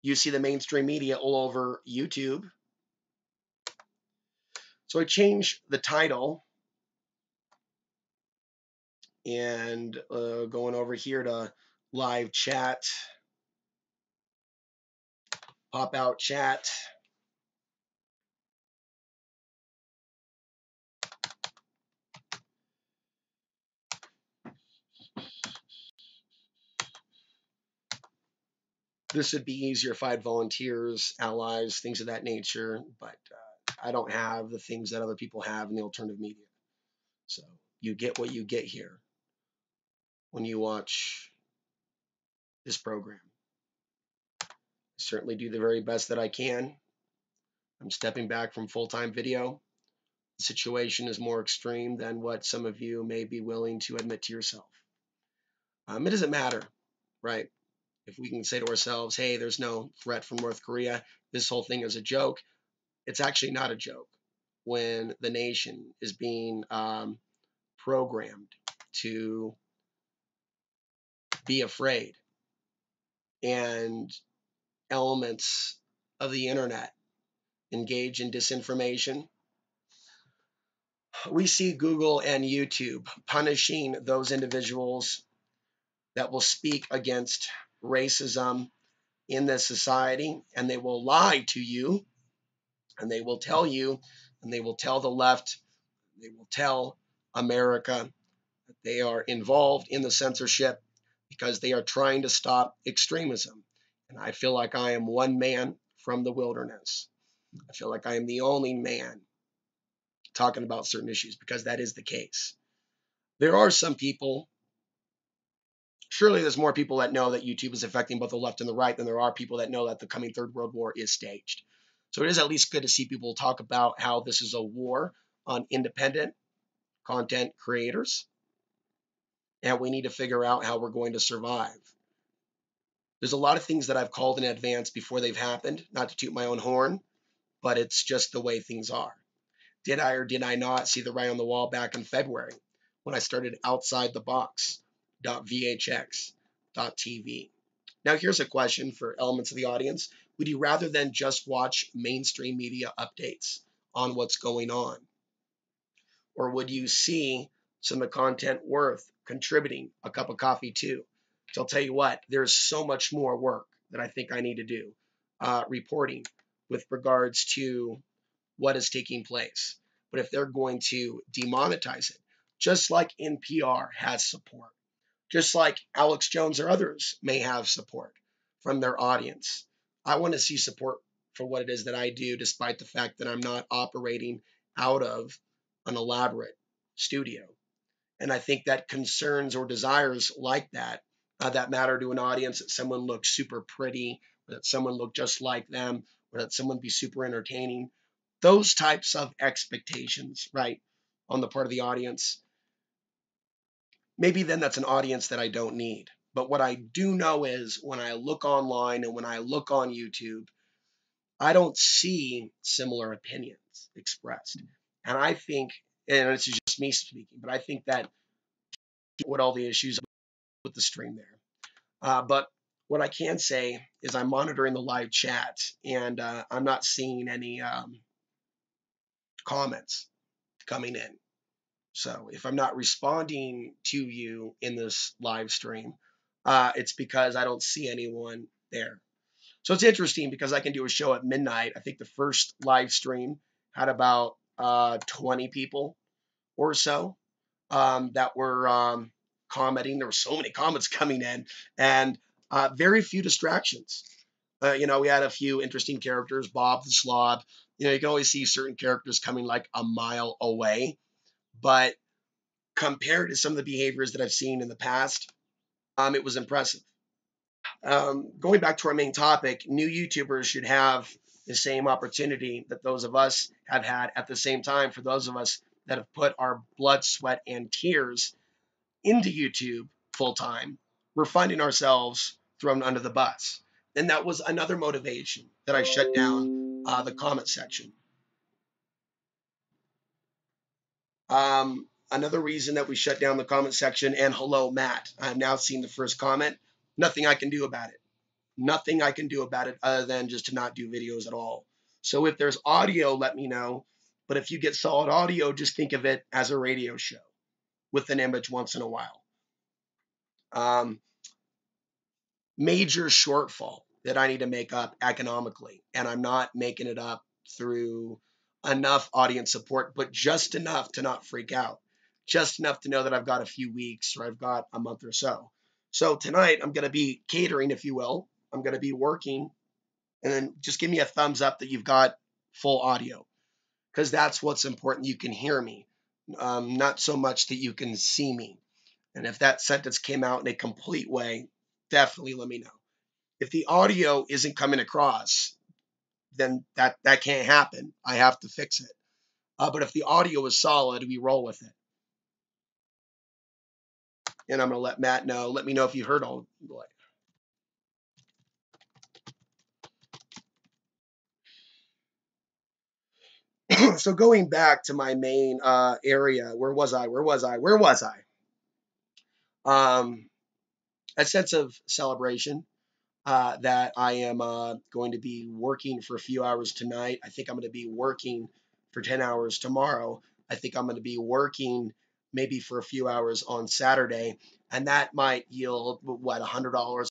You see the mainstream media all over YouTube. So I changed the title and going over here to live chat, pop out chat. This would be easier if I had volunteers, allies, things of that nature, but I don't have the things that other people have in the alternative media. So you get what you get here when you watch this program. I certainly do the very best that I can. I'm stepping back from full-time video. The situation is more extreme than what some of you may be willing to admit to yourself. It doesn't matter, right? If we can say to ourselves, hey, there's no threat from North Korea, this whole thing is a joke. It's actually not a joke when the nation is being programmed to be afraid, and elements of the internet engage in disinformation. We see Google and YouTube punishing those individuals that will speak against racism in this society, and they will lie to you, and they will tell you, and they will tell the left, they will tell America that they are involved in the censorship because they are trying to stop extremism. And I feel like I am one man from the wilderness. I feel like I am the only man talking about certain issues because that is the case. There are some people, surely there's more people that know that YouTube is affecting both the left and the right than there are people that know that the coming Third World War is staged. So it is at least good to see people talk about how this is a war on independent content creators, and we need to figure out how we're going to survive. There's a lot of things that I've called in advance before they've happened, not to toot my own horn, but it's just the way things are. Did I or did I not see the writing on the wall back in February when I started Outside the Box.vhx.tv? Now here's a question for elements of the audience. Would you rather than just watch mainstream media updates on what's going on? Or would you see some of the content worth contributing a cup of coffee to? So I'll tell you what, there's so much more work that I think I need to do reporting with regards to what is taking place. But if they're going to demonetize it, just like NPR has support, just like Alex Jones or others may have support from their audience, I want to see support for what it is that I do, despite the fact that I'm not operating out of an elaborate studio. And I think that concerns or desires like that, that matter to an audience, that someone looks super pretty, or that someone look just like them, or that someone be super entertaining, those types of expectations, right, on the part of the audience, maybe then that's an audience that I don't need. But what I do know is when I look online and when I look on YouTube, I don't see similar opinions expressed. And I think, and this is just me speaking, but I think that what all the issues with the stream there. But what I can say is I'm monitoring the live chat, and I'm not seeing any comments coming in. So if I'm not responding to you in this live stream, it's because I don't see anyone there. So it's interesting because I can do a show at midnight. I think the first live stream had about 20 people or so that were commenting. There were so many comments coming in, and very few distractions. We had a few interesting characters, Bob the Slob. You can always see certain characters coming like a mile away, but compared to some of the behaviors that I've seen in the past, it was impressive. Going back to our main topic, new YouTubers should have the same opportunity that those of us have had at the same time. For those of us that have put our blood, sweat, and tears into YouTube full time, we're finding ourselves thrown under the bus. And that was another motivation that I shut down the comment section. Another reason that we shut down the comment section, and hello, Matt. I've now seen the first comment. Nothing I can do about it. Nothing I can do about it other than just to not do videos at all. So if there's audio, let me know. But if you get solid audio, just think of it as a radio show with an image once in a while. Major shortfall that I need to make up economically, and I'm not making it up through enough audience support, but just enough to not freak out, just enough to know that I've got a few weeks or I've got a month or so. So tonight I'm going to be catering, if you will. I'm going to be working, and then just give me a thumbs up that you've got full audio, because that's what's important. You can hear me, not so much that you can see me. And if that sentence came out in a complete way, definitely let me know. If the audio isn't coming across, then that can't happen. I have to fix it. But if the audio is solid, we roll with it. And I'm going to let Matt know. Let me know if you heard all. So going back to my main area, where was I? A sense of celebration, that I am going to be working for a few hours tonight. I think I'm going to be working for 10 hours tomorrow. I think I'm going to be working maybe for a few hours on Saturday. And that might yield, what, $100